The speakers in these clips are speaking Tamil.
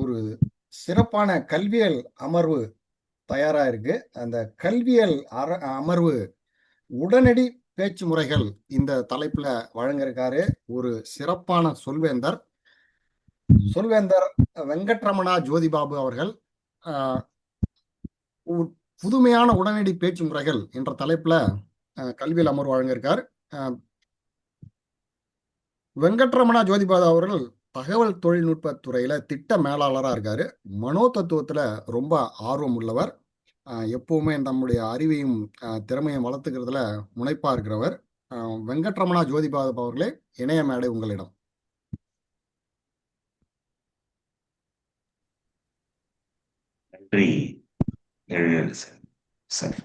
ஒரு சிறப்பான கல்வியல் அமர்வு தயாரா இருக்கு. அந்த கல்வியல் அமர்வு உடனடி பேச்சு முறைகள் இந்த தலைப்புல வழங்க இருக்காரு ஒரு சிறப்பான சொல்வேந்தர் சொல்வேந்தர் வெங்கட்ரமணா ஜோதிபாபு அவர்கள். ஆஹ், புதுமையான உடனடி பேச்சு முறைகள் என்ற தலைப்புல கல்வியல் அமர்வு வழங்க இருக்கார். வெங்கட்ரமணா ஜோதிபாபு அவர்கள் தகவல் தொழில்நுட்ப துறையில திட்ட மேலாளராக இருக்காரு. மனோ தத்துவத்துல ரொம்ப ஆர்வம் உள்ளவர். எப்பவுமே நம்முடைய அறிவையும் திறமையும் வளர்த்துக்கிறதுல முனைப்பா இருக்கிறவர். வெங்கட்ரமணா ஜோதிபாபு அவர்களே, இணைய மேடை உங்களிடம். நன்றி. சார். சார்,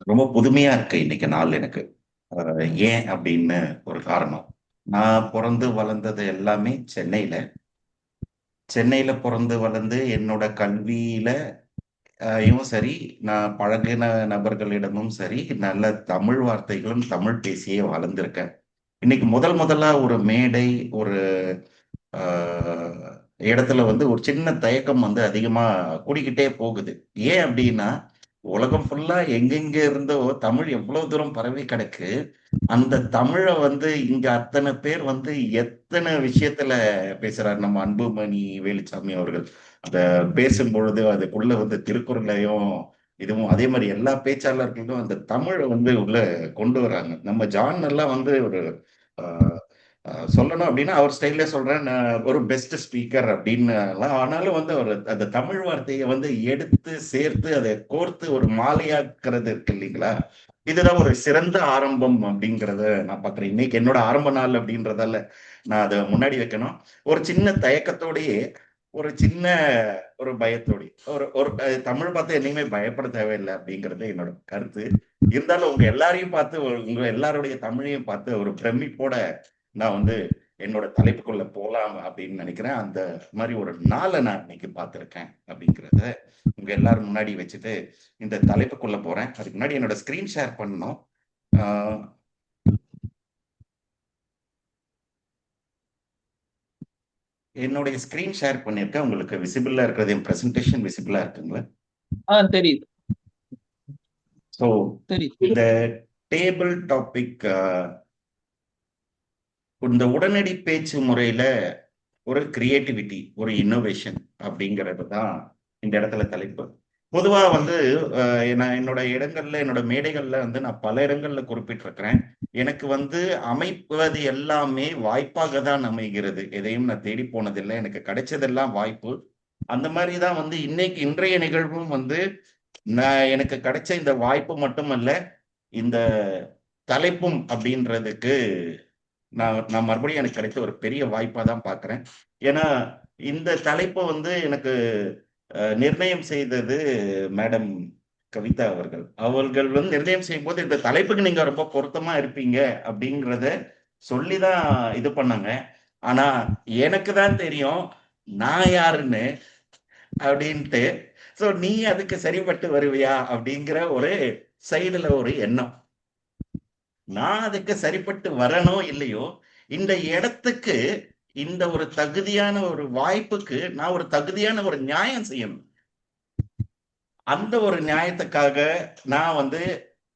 ரொம்ப புதுமையா இருக்கு இன்னைக்கு நாள் எனக்கு. ஏன் அப்படின்னு ஒரு காரணம். நான் பிறந்து வளர்ந்தது எல்லாமே சென்னையில. சென்னையில பிறந்து வளர்ந்து என்னோட கல்வியில யும் சரி, நான் பழகின நபர்களிடமும் சரி, நல்ல தமிழ் வார்த்தைகளும் தமிழ் பேசியே வளர்ந்திருக்கேன். இன்னைக்கு முதல் முதலா ஒரு மேடை, ஒரு ஆஹ், இடத்துல வந்து ஒரு சின்ன தயக்கம் வந்து அதிகமா கூடிக்கிட்டே போகுது. ஏன் அப்படின்னா, உலகம் ஃபுல்லா எங்கெங்க இருந்தோ தமிழ் எவ்வளவு தூரம் பரவி கிடக்கு. அந்த தமிழை வந்து இங்க அத்தனை பேர் வந்து எத்தனை விஷயத்துல பேசுறாரு நம்ம அன்புமணி வேலுச்சாமி அவர்கள். அத பேசும் பொழுது அதுக்குள்ள வந்து திருக்குறளையும் இதுவும் அதே மாதிரி எல்லா பேச்சாளர்களும் அந்த தமிழை வந்து உள்ள கொண்டு வராங்க. நம்ம ஜான் எல்லாம் வந்து ஒரு ஆஹ், சொல்லணும் அப்படின்னா அவர் ஸ்டைல்ல சொல்றேன், நான் ஒரு பெஸ்ட் ஸ்பீக்கர் அப்படின்னு எல்லாம். ஆனாலும் வந்து அவர் அந்த தமிழ் வார்த்தையை வந்து எடுத்து சேர்த்து அதை கோர்த்து ஒரு மாலையாக்குறது இருக்கு இல்லைங்களா? இதுதான் ஒரு சிறந்த ஆரம்பம் அப்படிங்கிறத நான் பார்க்கிறேன். இன்னைக்கு என்னோட ஆரம்ப நாள் அப்படின்றதால நான் அதை முன்னாடி வைக்கணும். ஒரு சின்ன தயக்கத்தோடயே, ஒரு சின்ன ஒரு பயத்தோடய, ஒரு ஒரு தமிழ் பார்த்து என்னைக்குமே பயப்பட தேவையில்லை அப்படிங்கிறது என்னோட கருத்து. இருந்தாலும் உங்க எல்லாரையும் பார்த்து, உங்க எல்லாருடைய தமிழையும் பார்த்து ஒரு பிரமிப்போட நான் வந்து என்னோட தலைப்புக்குள்ள போலாம் அப்படின்னு நினைக்கிறேன். அந்த மாதிரி ஒரு நாளை நான் இன்னைக்கு பார்த்துருக்கேன் அப்படிங்கிறத உங்க எல்லாரும் முன்னாடி வச்சுட்டு இந்த தலைப்புக்குள்ள போறேன். அதுக்கு முன்னாடி என்னோட ஸ்கிரீன் ஷேர் பண்ணணும். ஆஹ் என்னுடைய ஸ்கிரீன் ஷேர் பண்ணியிருக்கேன். உங்களுக்கு விசிபிளா இருக்கிறது, என் பிரசன்டேஷன் விசிபிளா இருக்குங்களா? தெரியுது. ஸோ தெரியுது. இந்த டேபிள் டாபிக், இந்த உடனடி பேச்சு முறையில ஒரு கிரியேட்டிவிட்டி, ஒரு இன்னோவேஷன் அப்படிங்கிறது தான் இந்த இடத்துல தலைப்பு. பொதுவா வந்து நான் என்னோட இடங்கள்ல, என்னோட மேடைகள்ல வந்து நான் பல இடங்கள்ல குறிப்பிட்டிருக்கிறேன். எனக்கு வந்து அமைப்பது எல்லாமே வாய்ப்பாக தான் அமைகிறது. எதையும் நான் தேடி போனதில்லை. எனக்கு கிடைச்சதெல்லாம் வாய்ப்பு. அந்த மாதிரி தான் வந்து இன்னைக்கு இன்றைய நிகழ்வும் வந்து நான் எனக்கு கிடைச்ச இந்த வாய்ப்பு மட்டுமல்ல, இந்த தலைப்பும் அப்படின்றதுக்கு நான் நான் மறுபடியும் எனக்கு கிடைத்த ஒரு பெரிய வாய்ப்பா தான் பார்க்கிறேன். ஏன்னா, இந்த தலைப்ப வந்து எனக்கு நிர்ணயம் செய்தது மேடம் கவிதா அவர்கள். அவர்கள் வந்து நிர்ணயம் செய்யும்போது, இந்த தலைப்புக்கு நீங்க ரொம்ப பொருத்தமா இருப்பீங்க அப்படிங்கிறத சொல்லி தான் இது பண்ணாங்க. ஆனா, எனக்கு தான் தெரியும் நான் யாருன்னு அப்படின்ட்டு. ஸோ நீ அதுக்கு சரிப்பட்டு வருவியா? அப்படிங்கிற ஒரு சைடுல ஒரு எண்ணம். நான் அதுக்கு சரிப்பட்டு வரனோ இல்லையோ, இந்த இடத்துக்கு, இந்த ஒரு தகுதியான ஒரு வாய்ப்புக்கு நான் ஒரு தகுதியான ஒரு நியாயம் செய்யணும். அந்த ஒரு நியாயத்துக்காக நான் வந்து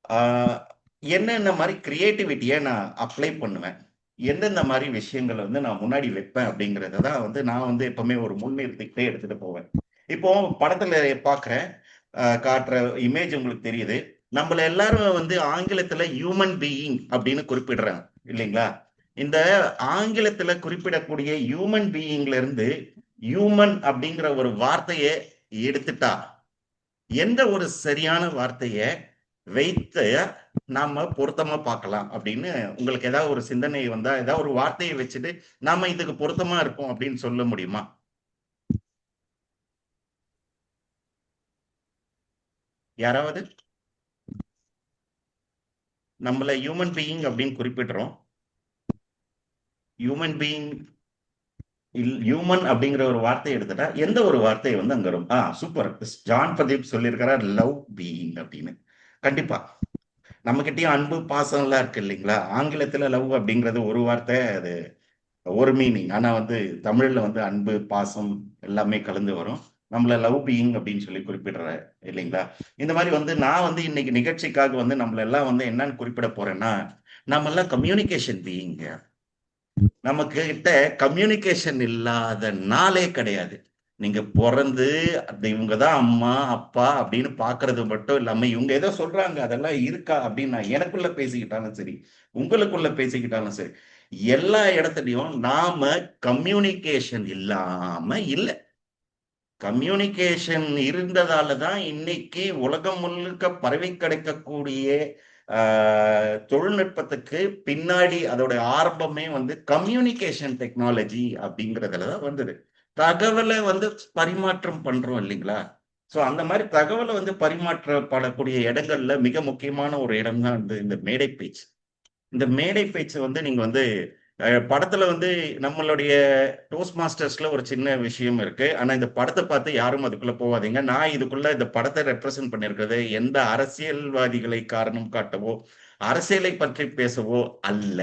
ஆஹ், என்னென்ன மாதிரி கிரியேட்டிவிட்டியை நான் அப்ளை பண்ணுவேன், எந்தெந்த மாதிரி விஷயங்களை வந்து நான் முன்னாடி வைப்பேன் அப்படிங்கிறத தான் வந்து நான் வந்து எப்பவுமே ஒரு முன்னிறுத்திக்கிட்டே எடுத்துட்டு போவேன். இப்போ படத்துல பார்க்குறேன், காட்டுற இமேஜ் உங்களுக்கு தெரியுது. நம்மள எல்லாரும் வந்து ஆங்கிலத்துல ஹியூமன் பீயிங் அப்படின்னு குறிப்பிடுறாங்க இல்லைங்களா? இந்த ஆங்கிலத்துல குறிப்பிடக்கூடிய ஹியூமன் பீயிங்ல இருந்து ஹியூமன் அப்படிங்கிற ஒரு வார்த்தையை எடுத்துட்டா எந்த ஒரு சரியான வார்த்தையை வைத்து நாம பொருத்தமா பார்க்கலாம் அப்படின்னு உங்களுக்கு ஏதாவது ஒரு சிந்தனை வந்தா, ஏதாவது ஒரு வார்த்தையை வச்சுட்டு நாம இதுக்கு பொருத்தமா இருப்போம் அப்படின்னு சொல்ல முடியுமா? யாராவது? நம்மள ஹியூமன் பீயிங் அப்படின்னு குறிப்பிடுறோம். ஹியூமன் பீயிங், ஹியூமன் அப்படிங்கிற ஒரு வார்த்தையை எடுத்துட்டா எந்த ஒரு வார்த்தையை வந்து அங்க வரும்? சூப்பர். ஜான் பிரதீப் சொல்லியிருக்கிறார் லவ் பீயிங் அப்படின்னு. கண்டிப்பா நம்ம கிட்டயும் அன்பு பாசம் எல்லாம் இருக்கு இல்லைங்களா? ஆங்கிலத்துல லவ் அப்படிங்கிறது ஒரு வார்த்தை, அது ஒரு மீனிங். ஆனா வந்து தமிழ்ல வந்து அன்பு, பாசம் எல்லாமே கலந்து வரும். நம்மள லவ் பீயிங் அப்படின்னு சொல்லி குறிப்பிடுற இல்லைங்களா? இந்த மாதிரி வந்து நான் வந்து இன்னைக்கு நிகழ்ச்சிக்காக வந்து நம்மள எல்லாம் வந்து என்னன்னு குறிப்பிட போறேன்னா, நம்ம எல்லாம் கம்யூனிகேஷன் பீயிங்க. நமக்கு கிட்ட கம்யூனிகேஷன் இல்லாத நாளே கிடையாது. நீங்க பொறந்து இவங்க தான் அம்மா, அப்பா அப்படின்னு பார்க்கிறது மட்டும் இல்லாம, இவங்க ஏதோ சொல்றாங்க அதெல்லாம் இருக்கா அப்படின்னு நான் எனக்குள்ள பேசிக்கிட்டாலும் சரி, உங்களுக்குள்ள பேசிக்கிட்டாலும் சரி, எல்லா இடத்துலயும் நாம கம்யூனிகேஷன் இல்லாம இல்ல. கம்யூனிகேஷன் இருந்ததால தான் இன்னைக்கு உலகம் முழுக்க பரவி கிடைக்கக்கூடிய தொழில்நுட்பத்துக்கு பின்னாடி அதோட ஆரம்பமே வந்து கம்யூனிகேஷன் டெக்னாலஜி அப்படிங்கிறதுல தான் வந்தது. தகவலை வந்து பரிமாற்றம் பண்றோம் இல்லைங்களா? சோ அந்த மாதிரி தகவலை வந்து பரிமாற்றப்படக்கூடிய இடங்கள்ல மிக முக்கியமான ஒரு இடம் தான் வந்து இந்த மேடை பேச்சு. இந்த மேடை பேச்சு வந்து நீங்க வந்து படத்துல வந்து நம்மளுடைய டோஸ்ட் மாஸ்டர்ஸ்ல ஒரு சின்ன விஷயம் இருக்கு. ஆனா இந்த படத்தை பார்த்து யாரும் அதுக்குள்ள போகாதீங்க. நான் இதுக்குள்ள இந்த படத்தை ரெப்ரசென்ட் பண்ணியிருக்கிறது எந்த அரசியல்வாதிகளை காரணம் காட்டவோ, அரசியலை பற்றி பேசவோ அல்ல.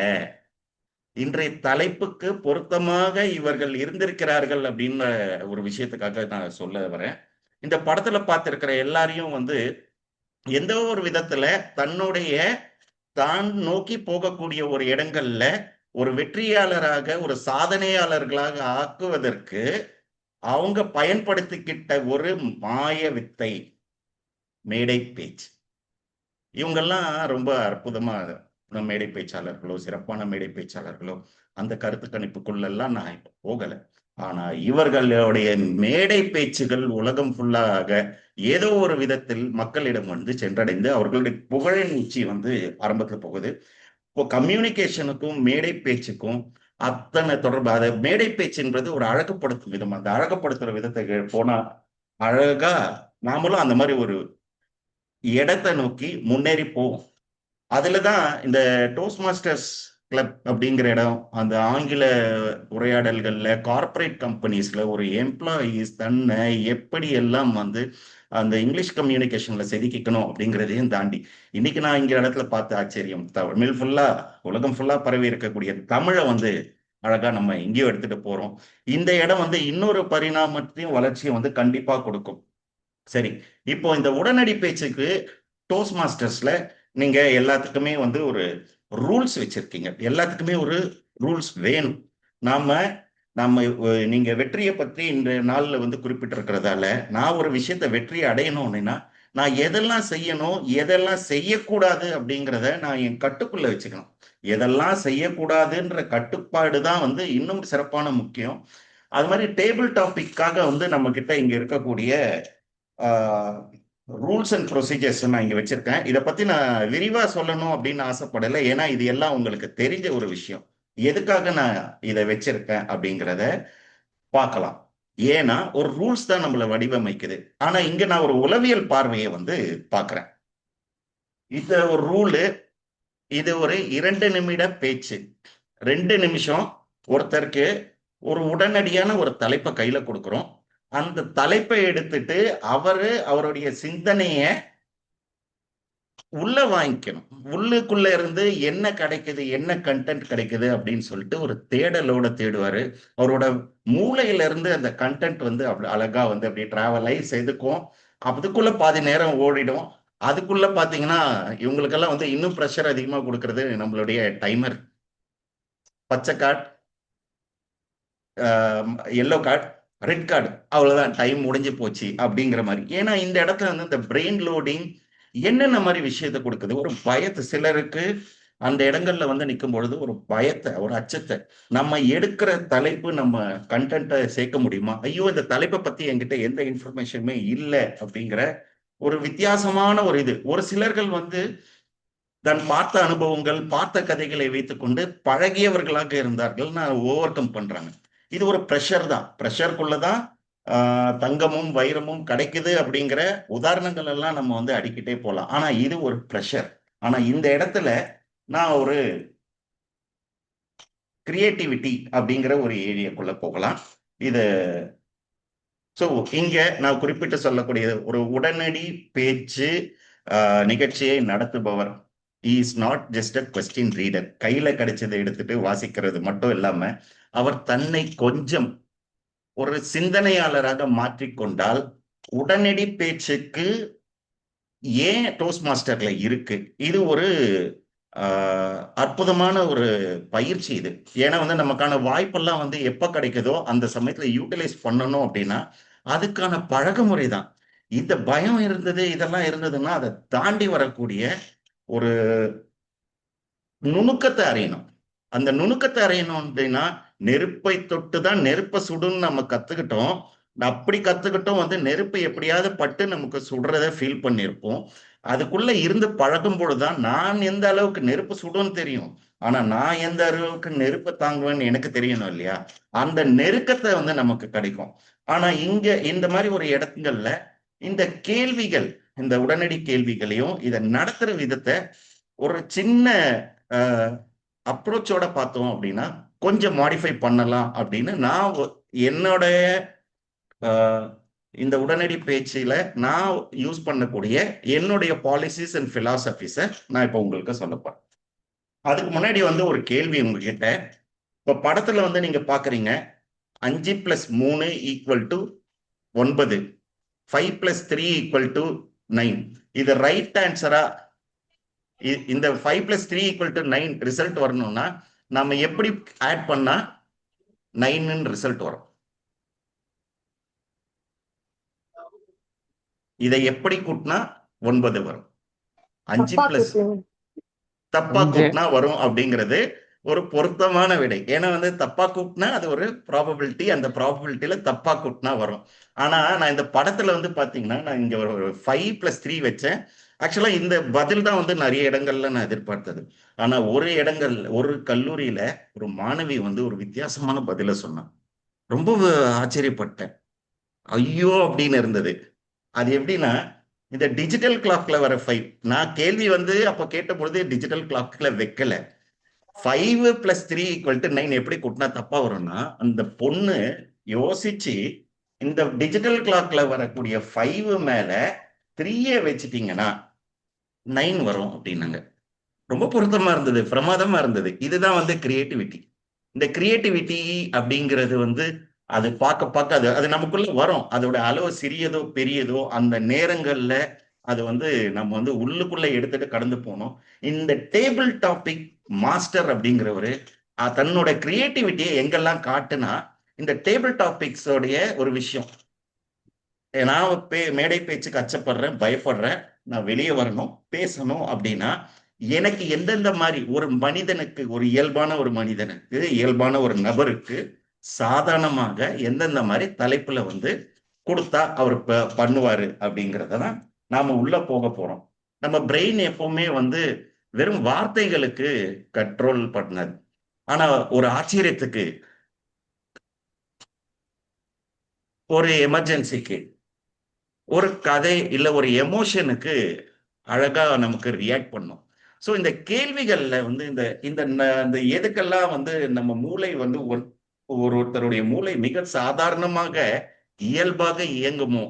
இன்றைய தலைப்புக்கு பொருத்தமாக இவர்கள் இருந்திருக்கிறார்கள் அப்படின்ற ஒரு விஷயத்துக்காக நான் சொல்ல வரேன். இந்த படத்துல பார்த்திருக்கிற எல்லாரையும் வந்து எந்த ஒரு விதத்துல தன்னுடைய தான் நோக்கி போகக்கூடிய ஒரு இடங்கள்ல ஒரு வெற்றியாளராக, ஒரு சாதனையாளர்களாக ஆக்குவதற்கு அவங்க பயன்படுத்திக்கிட்ட ஒரு மாய வித்தை மேடை பேச்சு. இவங்கெல்லாம் ரொம்ப அற்புதமா மேடை பேச்சாளர்களோ, சிறப்பான மேடை பேச்சாளர்களோ, அந்த கருத்து கணிப்புக்குள்ளெல்லாம் நான் இப்ப போகல. ஆனா இவர்களுடைய மேடை பேச்சுகள் உலகம் ஃபுல்லாக ஏதோ ஒரு விதத்தில் மக்களிடம் வந்து சென்றடைந்து அவர்களுடைய புகழின் உச்சி வந்து ஆரம்பத்துல போகுது. இப்போ கம்யூனிகேஷனுக்கும் மேடை பேச்சுக்கும் அத்தனை தொடர்பு. அதை மேடை பேச்சுன்றது ஒரு அழகுபடுத்தும் விதம். அந்த அழகுபடுத்துற விதத்தை போனா அழகா நாமளும் அந்த மாதிரி ஒரு இடத்தை நோக்கி முன்னேறி போவோம். அதுலதான் இந்த டோஸ்ட் மாஸ்டர்ஸ் கிளப் அப்படிங்கிற இடம் அந்த ஆங்கில உரையாடல்கள்ல கார்ப்பரேட் கம்பெனிஸ்ல ஒரு எம்ப்ளாயீஸ் தன்னை எப்படி எல்லாம் வந்து அந்த இங்கிலீஷ் கம்யூனிகேஷன்ல செதுக்கிக்கணும் அப்படிங்கிறதையும் தாண்டி இன்னைக்கு நான் இங்க இடத்துல பார்த்த ஆச்சரியம், தமிழ் ஃபுல்லா உலகம் ஃபுல்லா பரவி இருக்கக்கூடிய தமிழை வந்து அழகா நம்ம எங்கேயோ எடுத்துட்டு போறோம். இந்த இடம் வந்து இன்னொரு பரிணாமத்தையும் வளர்ச்சியும் வந்து கண்டிப்பா கொடுக்கும். சரி, இப்போ இந்த உடனடி பேச்சுக்கு டோஸ்ட் மாஸ்டர்ஸ்ல நீங்க எல்லாத்துக்குமே வந்து ஒரு ரூல்ஸ் வச்சிருக்கீங்க. எல்லாத்துக்குமே ஒரு ரூல்ஸ் வேணும். நாம நம்ம நீங்க வெற்றியை பற்றி இந்த நாள்ல வந்து குறிப்பிட்டிருக்கிறதால நான் ஒரு விஷயத்த வெற்றி அடையணும் அப்படின்னா நான் எதெல்லாம் செய்யணும், எதெல்லாம் செய்யக்கூடாது அப்படிங்கிறத நான் என் கட்டுக்குள்ள வச்சுக்கணும். எதெல்லாம் செய்யக்கூடாதுன்ற கட்டுப்பாடு தான் வந்து இன்னும் சிறப்பான முக்கியம். அது மாதிரி டேபிள் டாபிக்காக வந்து நம்ம கிட்ட இங்க இருக்கக்கூடிய ரூல்ஸ் அண்ட் ப்ரொசீஜர்ஸ் நான் இங்க வச்சிருக்கேன். இதை பத்தி நான் விரிவா சொல்லணும் அப்படின்னு ஆசைப்படலை. ஏன்னா இது எல்லாம் உங்களுக்கு தெரிஞ்ச ஒரு விஷயம். எதுக்காக நான் இதை வச்சிருக்கேன் அப்படிங்கிறத பார்க்கலாம். ஏன்னா ஒரு ரூல்ஸ் தான் நம்மளை வடிவமைக்குது. ஆனா இங்க நான் ஒரு உளவியல் பார்வையை வந்து பார்க்கிறேன். இந்த ஒரு ரூலு, இது ஒரு 2 நிமிட பேச்சு. 2 நிமிஷம் ஒருத்தருக்கு ஒரு உடனடியான ஒரு தலைப்பை கையில கொடுக்கிறோம். அந்த தலைப்பை எடுத்துட்டு அவருடைய சிந்தனைய உள்ள வாங்கிக்கணும். உள்ளுக்குள்ள இருந்து என்ன கிடைக்குது, என்ன கண்டென்ட் கிடைக்குது அப்படின்னு சொல்லிட்டு ஒரு தேடலோட தேடுவாரு. அவரோட மூளையில இருந்து அந்த கண்டென்ட் வந்து அப்படி அழகா வந்து அப்படியே டிராவல் ஆகி செதுக்கும். அதுக்குள்ள பாதி நேரம் ஓடிடும். அதுக்குள்ள பாத்தீங்கன்னா இவங்களுக்கெல்லாம் வந்து இன்னும் ப்ரெஷர் அதிகமா கொடுக்கறது நம்மளுடைய டைமர். பச்சை card, yellow card, red card, அவ்வளவுதான், டைம் முடிஞ்சு போச்சு அப்படிங்கிற மாதிரி. ஏன்னா இந்த இடத்துல வந்து இந்த பிரெயின் லோடிங் என்னென்ன மாதிரி விஷயத்தை கொடுக்குது, ஒரு பயத்தை சிலருக்கு அந்த இடங்கள்ல வந்து நிற்கும் பொழுது ஒரு பயத்தை, ஒரு அச்சத்தை, நம்ம எடுக்கிற தலைப்பு நம்ம கண்டென்ட்டை சேர்க்க முடியுமா, ஐயோ இந்த தலைப்பை பத்தி என்கிட்ட எந்த இன்ஃபர்மேஷனுமே இல்லை அப்படிங்கிற ஒரு வித்தியாசமான ஒரு இது. ஒரு சிலர்கள் வந்து தன் பார்த்த அனுபவங்கள், பார்த்த கதைகளை வைத்துக்கொண்டு பழகியவர்களாக இருந்தார்கள், நான் ஓவர் கம் பண்றாங்க. இது ஒரு ப்ரெஷர் தான். ப்ரெஷருக்குள்ளதான் தங்கமும் வைரமும் கிடைக்குது அப்படிங்கிற உதாரணங்கள் எல்லாம் நம்ம வந்து அடிக்கிட்டே போலாம். ஆனா இது ஒரு ப்ரெஷர். ஆனா இந்த இடத்துல நான் ஒரு கிரியேட்டிவிட்டி அப்படிங்கிற ஒரு ஏரியாக்குள்ள போகலாம். இது சோ இங்க நான் குறிப்பிட்டு சொல்லக்கூடிய ஒரு உடனடி பேச்சு நிகழ்ச்சியை நடத்துபவர் is not just a question reader. கையில கிடைச்சதை எடுத்துட்டு வாசிக்கிறது மட்டும் இல்லாம அவர் தன்னை கொஞ்சம் ஒரு சிந்தனையாளராக மாற்றிக்கொண்டால் உடனடி பேச்சுக்கு ஏன் டோஸ்ட் மாஸ்டர்ல இருக்கு. இது ஒரு அற்புதமான ஒரு பயிற்சி இது. ஏன்னா வந்து நமக்கான வாய்ப்பெல்லாம் வந்து எப்ப கிடைக்குதோ அந்த சமயத்துல யூட்டிலைஸ் பண்ணணும் அப்படின்னா அதுக்கான பழகுமுறை தான். இந்த பயம் இருந்தது, இதெல்லாம் இருந்ததுன்னா அதை தாண்டி வரக்கூடிய ஒரு நுணுக்கத்தை அறியணும். அந்த நுணுக்கத்தை அறியணும் அப்படின்னா நெருப்பை தொட்டு தான் நெருப்பை சுடுன்னு நம்ம கத்துக்கிட்டோம். அப்படி கத்துக்கிட்டோம் வந்து நெருப்பு எப்படியாவது பட்டு நமக்கு சுடுறத ஃபீல் பண்ணியிருப்போம். அதுக்குள்ள இருந்து பழகும் பொழுதுதான் நான் எந்த அளவுக்கு நெருப்பு சுடுன்னு தெரியும். ஆனா நான் எந்த அளவுக்கு நெருப்பை தாங்குவேன்னு எனக்கு தெரியணும் இல்லையா? அந்த நெருக்கத்தை வந்து நமக்கு கிடைக்கும். ஆனா இங்க இந்த மாதிரி ஒரு இடங்கள்ல இந்த கேள்விகள், இந்த உடனடி கேள்விகளையும் இதை நடத்துற விதத்தை ஒரு சின்ன அப்ரோச்சோட பார்த்தோம் அப்படின்னா கொஞ்சம் மாடிஃபை பண்ணலாம் அப்படின்னு நான் என்னோட இந்த உடனடி பேச்சில நான் யூஸ் பண்ணக்கூடிய என்னுடைய பாலிசிஸ் அண்ட் பிலாசபிஸை நான் இப்போ உங்களுக்கு சொல்லப்போறேன். அதுக்கு முன்னாடி வந்து ஒரு கேள்வி உங்ககிட்ட. இப்போ படத்துல வந்து நீங்க பாக்குறீங்க 5+3 = 9, 5+3 = 9. இது ரைட் ஆன்சரா? இந்த 5+3 = 9 ரிசல்ட் வரணும்னா நம்ம எப்படி ஆட் பண்ணா 9 ரிசல்ட் வரும்? இதை எப்படி கூட்டினா 9 வரும்? 5+ தப்பா கூட்டினா வரும் அப்படிங்கிறது ஒரு பொருத்தமான விடை. ஏன்னா வந்து தப்பா கூட்டினா அது ஒரு ப்ராபபிலிட்டி, அந்த ப்ராபபிலிட்டியில தப்பா கூட்டினா வரும். ஆனா நான் இந்த படத்துல வந்து பாத்தீங்கன்னா நான் இங்க ஒரு 5+3 வச்சேன். ஆக்சுவலா இந்த பதில் தான் வந்து நிறைய இடங்கள்ல நான் எதிர்பார்த்தது. ஆனா ஒரு கல்லூரியில ஒரு மாணவி வந்து ஒரு வித்தியாசமான பதில சொன்னான். ரொம்ப ஆச்சரியப்பட்டேன். ஐயோ அப்படின்னு இருந்தது. அது எப்படின்னா இந்த டிஜிட்டல் கிளாக்ல வர 5. நான் கேள்வி வந்து அப்ப கேட்ட பொழுது டிஜிட்டல் கிளாக்ல வைக்கல. 5+3 = 9 எப்படி கூட்டினா தப்பா வரும்னா அந்த பொண்ணு யோசிச்சு இந்த டிஜிட்டல் கிளாக்ல வரக்கூடிய 5 மேல 3 வச்சுட்டீங்கன்னா 9 வரும் அப்படின்னாங்க. ரொம்ப பொருத்தமா இருந்தது, பிரமாதமா இருந்தது. இதுதான் வந்து கிரியேட்டிவிட்டி. இந்த கிரியேட்டிவிட்டி அப்படிங்கிறது வந்து அது பார்க்க பார்க்க அது அது நமக்குள்ள வரும். அதோட அளவு சிறியதோ பெரியதோ அந்த நேரங்கள்ல அது வந்து நம்ம வந்து உள்ளுக்குள்ள எடுத்துட்டு கடந்து போனோம். இந்த டேபிள் டாபிக் மாஸ்டர் அப்படிங்கிறவரு தன்னோட கிரியேட்டிவிட்டியை எங்கெல்லாம் காட்டுனா இந்த டேபிள் டாபிக்ஸோடைய ஒரு விஷயம். நான் மேடை பேச்சுக்கு அச்சப்படுறேன், பயப்படுறேன், நான் வெளியே வரணும், பேசணும் அப்படின்னா எனக்கு எந்தெந்த மாதிரி ஒரு மனிதனுக்கு, ஒரு இயல்பான ஒரு மனிதனுக்கு, இயல்பான ஒரு நபருக்கு சாதாரணமாக எந்தெந்த மாதிரி தலைப்புல வந்து கொடுத்தா அவர் பண்ணுவாரு அப்படிங்கிறதான் நாம உள்ள போக போறோம். நம்ம பிரெயின் எப்பவுமே வந்து வெறும் வார்த்தைகளுக்கு கண்ட்ரோல் பண்ணது. ஆனா ஒரு ஆச்சரியத்துக்கு, ஒரு எமர்ஜென்சிக்கு, ஒரு கதை இல்ல ஒரு எமோஷனுக்கு அழகா நமக்கு ரியாக்ட் பண்ணும். ஸோ இந்த கேள்விகள்ல வந்து இந்த இந்த இந்த எதுக்கெல்லாம் வந்து நம்ம மூளை வந்து ஒருத்தருடைய மூளை மிக சாதாரணமாக இயல்பாக இயங்குமோ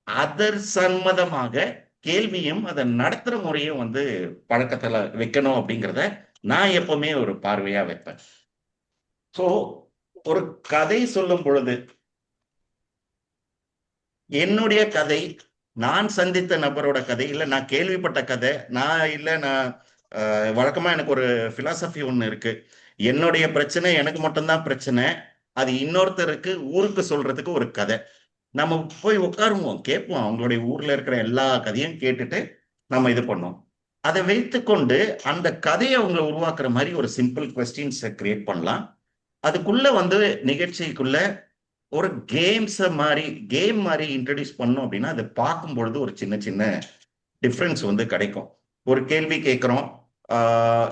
அதர் சம்மதமாக கேள்வியும் அதை நடத்துற முறையும் வந்து பழக்கத்துல வைக்கணும் அப்படிங்கிறத நான் எப்பவுமே ஒரு பார்வையா வைப்பேன். ஸோ ஒரு கதை சொல்லும் பொழுது என்னுடைய கதை, நான் சந்தித்த நபரோட கதை, இல்ல நான் கேள்விப்பட்ட கதை, நான் வழக்கமா எனக்கு ஒரு பிலாசபி ஒண்ணு இருக்கு. என்னுடைய பிரச்சனை எனக்கு மட்டும்தான் பிரச்சனை. அது இன்னொருத்தருக்கு ஊருக்கு சொல்றதுக்கு ஒரு கதை. நம்ம போய் உட்காருவோம், கேட்போம். அவங்களுடைய ஊர்ல இருக்கிற எல்லா கதையும் கேட்டுட்டு நம்ம இது பண்ணோம். அதை வைத்துக்கொண்டு அந்த கதையை அவங்க உருவாக்குற மாதிரி ஒரு சிம்பிள் கொஸ்டின்ஸ் கிரியேட் பண்ணலாம். அதுக்குள்ள வந்து நிகழ்ச்சிக்குள்ள ஒரு கேம் மாதிரி இன்ட்ரடியூஸ் பண்ணோம் அப்படின்னா அதை பார்க்கும் பொழுது ஒரு சின்ன சின்ன டிஃப்ரென்ஸ் வந்து கிடைக்கும். ஒரு கேள்வி கேட்கிறோம்.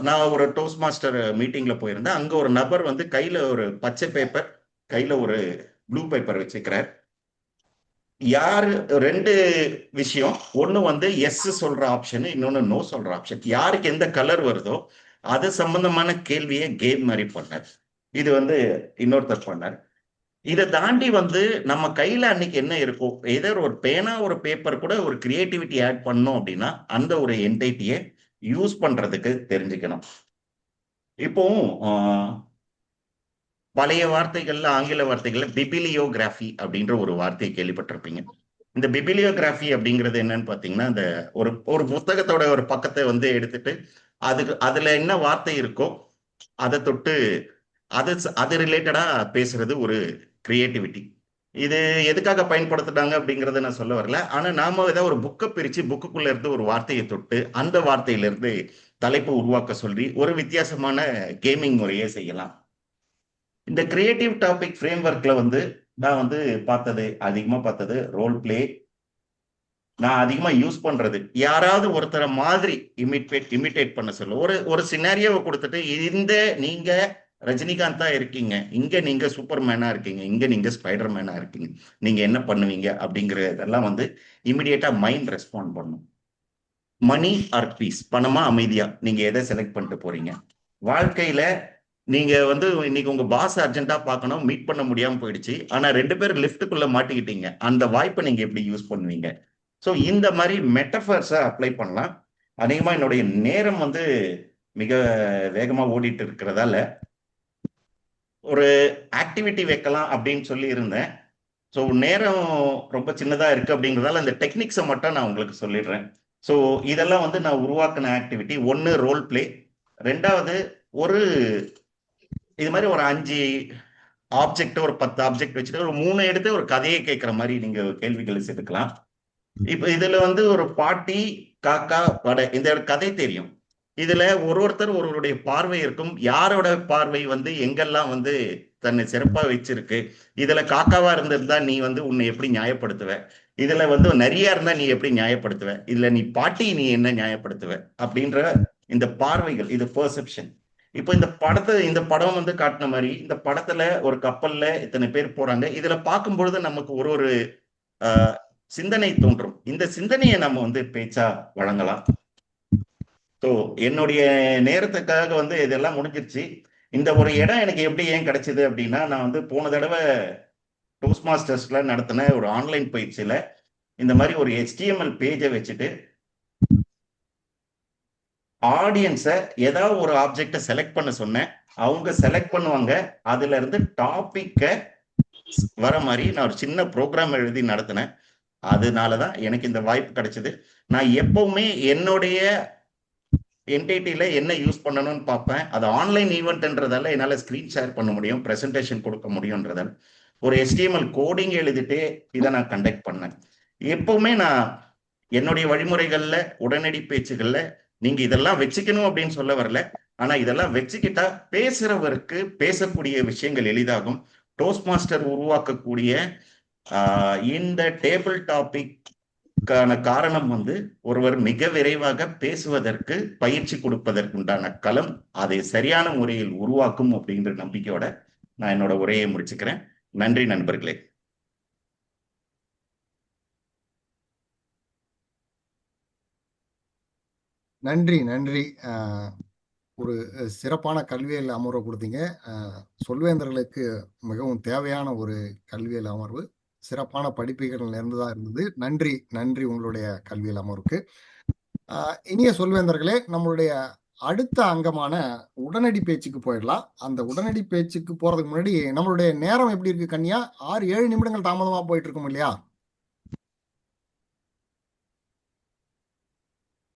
நான் ஒரு டோஸ்ட் மாஸ்டர் மீட்டிங்ல போயிருந்தேன். அங்க ஒரு நபர் வந்து கையில ஒரு பச்சை பேப்பர், கையில ஒரு ப்ளூ பேப்பர் வச்சுக்கிறார். யாரு 2 விஷயம். ஒண்ணு வந்து எஸ் சொல்ற ஆப்ஷன், இன்னொன்னு நோ சொல்ற ஆப்ஷன். யாருக்கு எந்த கலர் வருதோ அது சம்பந்தமான கேள்வியை கேம் மாதிரி பண்ணார். இது வந்து இன்னொருத்தர் பண்ணார். இதை தாண்டி வந்து நம்ம கையில அன்னைக்கு என்ன இருக்கும், ஏதோ ஒரு பேனா ஒரு பேப்பர் கூட ஒரு கிரியேட்டிவிட்டி ஆட் பண்ணோம் அப்படின்னா அந்த ஒரு என்டைட்டியை யூஸ் பண்றதுக்கு தெரிஞ்சுக்கணும். இப்போ பழைய வார்த்தைகள்ல, ஆங்கில வார்த்தைகள்ல பிபிலியோகிராஃபி அப்படின்ற ஒரு வார்த்தையை கேள்விப்பட்டிருப்பீங்க. இந்த பிபிலியோகிராஃபி அப்படிங்கிறது என்னன்னு பாத்தீங்கன்னா, இந்த ஒரு ஒரு புத்தகத்தோட ஒரு பக்கத்தை வந்து எடுத்துட்டு அதுல என்ன வார்த்தை இருக்கோ அதை தொட்டு அது ரிலேட்டடா பேசுறது ஒரு கிரியேட்டிவிட்டி. இது எதுக்காக பயன்படுத்துட்டாங்க அப்படிங்கறத நான் சொல்ல வரல. ஆனா நாம ஏதாவது ஒரு புக்கை பிரிச்சு புக்குக்குள்ள இருந்து ஒரு வார்த்தையை தொட்டு அந்த வார்த்தையில இருந்து தலைப்பு உருவாக்க சொல்லி ஒரு வித்தியாசமான கேமிங் முறையே செய்யலாம். இந்த கிரியேட்டிவ் டாபிக் ஃப்ரேம் ஒர்க்ல வந்து நான் வந்து அதிகமா பார்த்தது ரோல் பிளே. நான் அதிகமா யூஸ் பண்றது யாராவது ஒருத்தரை மாதிரி இமிட்டேட் பண்ண சொல்ல ஒரு ஒரு சினாரியோவை கொடுத்துட்டு, இந்த நீங்க ரஜினிகாந்தா இருக்கீங்க, இங்க நீங்க சூப்பர்மேனா இருக்கீங்க, இங்க நீங்க ஸ்பைடர் மேனா இருக்கீங்க, நீங்க என்ன பண்ணுவீங்க அப்படிங்கறதெல்லாம் வந்து இமிடியேட்டா மைண்ட் ரெஸ்பாண்ட் பண்ணும். மணி ஆர் பீஸ், பணமா அமைதியா, நீங்க எதை செலக்ட் பண்ணிட்டு போறீங்க. வாழ்க்கையில நீங்க வந்து இன்னைக்கு உங்க பாஸ் அர்ஜென்ட்டா பார்க்கணும், மீட் பண்ண முடியாம போயிடுச்சு, ஆனா 2 பேரும் லிஃப்ட்டுக்குள்ள மாட்டிக்கிட்டீங்க, அந்த வாய்ப்பை நீங்க எப்படி யூஸ் பண்ணுவீங்க. ஸோ இந்த மாதிரி மெட்டஃபர்ஸை அப்ளை பண்ணலாம். அநேகமா என்னுடைய நேரம் வந்து மிக வேகமா ஓடிட்டு இருக்கிறதால ஒரு ஆக்டிவிட்டி வைக்கலாம் அப்படின்னு சொல்லி இருந்தேன். ஸோ நேரம் ரொம்ப சின்னதா இருக்கு அப்படிங்கிறதால இந்த டெக்னிக்ஸை மட்டும் நான் உங்களுக்கு சொல்லிடுறேன். ஸோ இதெல்லாம் வந்து நான் உருவாக்கின ஆக்டிவிட்டி. ஒன்று ரோல் பிளே, ரெண்டாவது ஒரு இது மாதிரி ஒரு 5 ஆப்ஜெக்ட், ஒரு 10 ஆப்ஜெக்ட் வச்சுட்டு ஒரு 3 எடுத்து ஒரு கதையை கேட்கிற மாதிரி நீங்க கேள்விகள் செதுக்கலாம். இப்ப இதுல வந்து ஒரு பாட்டி, காக்கா, வடை, இந்த கதை தெரியும். இதுல ஒருத்தர் ஒருவருடைய பார்வை இருக்கும். யாரோட பார்வை வந்து எங்கெல்லாம் வந்து தன்னை சிறப்பா வச்சிருக்கு. இதுல காக்காவா இருந்திருந்தா நீ வந்து உன்னை எப்படி நியாயப்படுத்துவ, இதுல வந்து நிறைய இருந்தா நீ எப்படி நியாயப்படுத்துவ, இதுல நீ பாட்டி நீ என்ன நியாயப்படுத்துவ அப்படின்ற இந்த பார்வைகள், இது பெர்செப்ஷன். இப்போ இந்த படம் வந்து காட்டின மாதிரி இந்த படத்துல ஒரு கப்பல்ல இத்தனை பேர் போறாங்க. இதுல பார்க்கும் பொழுது நமக்கு ஒரு ஒரு ஆஹ் சிந்தனை தோன்றும். இந்த சிந்தனையை நம்ம வந்து பேச்சா வழங்கலாம். ஸோ என்னுடைய நேரத்துக்காக வந்து இதெல்லாம் முடிஞ்சிருச்சு. இந்த ஒரு இடம் எனக்கு எப்படி ஏன் கிடைச்சது அப்படின்னா, நான் வந்து போன தடவை டோஸ்ட் மாஸ்டர்ஸ்ல நடத்தின ஒரு ஆன்லைன் பயிற்சியில இந்த மாதிரி ஒரு HTML பேஜை வச்சுட்டு ஆடியன்ஸை ஏதாவது ஒரு ஆப்ஜெக்டை செலக்ட் பண்ண சொன்னேன். அவங்க செலக்ட் பண்ணுவாங்க. அதுல இருந்து டாபிக்கை வர மாதிரி நான் ஒரு சின்ன ப்ரோக்ராம் எழுதி நடத்தினேன். அதனாலதான் எனக்கு இந்த வாய்ப்பு கிடைச்சது. நான் எப்பவுமே என்னுடைய என்டிடியில என்ன யூஸ் பண்ணணும்னு பார்ப்பேன். அது ஆன்லைன் ஈவெண்ட்ன்றதால என்னால ஸ்கிரீன் ஷேர் பண்ண முடியும், பிரசன்டேஷன் கொடுக்க முடியும்ன்றதால ஒரு HTML கோடிங் எழுதிட்டே இதை நான் கண்டக்ட் பண்ணேன். எப்பவுமே நான் என்னுடைய வழிமுறைகள்ல, உடனடி பேச்சுகள்ல நீங்க இதெல்லாம் வச்சுக்கணும் அப்படின்னு சொல்ல வரல. ஆனா இதெல்லாம் வச்சுக்கிட்டா பேசுறவருக்கு பேசக்கூடிய விஷயங்கள் எளிதாகும். டோஸ்ட் மாஸ்டர் உருவாக்கக்கூடிய இந்த டேபிள் டாபிக்கான காரணம் வந்து ஒருவர் மிக விரைவாக பேசுவதற்கு பயிற்சி கொடுப்பதற்குண்டான களம், அதை சரியான முறையில் உருவாக்கும் அப்படின்ற நம்பிக்கையோட நான் என்னோட உரையை முடிச்சுக்கிறேன். நன்றி நண்பர்களே. நன்றி, நன்றி. ஒரு சிறப்பான கல்வியல் அமர்வை கொடுத்தீங்க. சொல்வேந்தர்களுக்கு மிகவும் தேவையான ஒரு கல்வியல் அமர்வு. சிறப்பான படிப்புகள் நிறைந்ததா இருந்தது. நன்றி, நன்றி உங்களுடைய கல்வியல் அமர்வுக்கு. இனிய சொல்வேந்தர்களே, நம்மளுடைய அடுத்த அங்கமான உடனடி பேச்சுக்கு போயிடலாம். அந்த உடனடி பேச்சுக்கு போறதுக்கு முன்னாடி நம்மளுடைய நேரம் எப்படி இருக்கு கன்யா? 6-7 நிமிடங்கள் தாமதமா போயிட்டு இருக்கும் இல்லையா?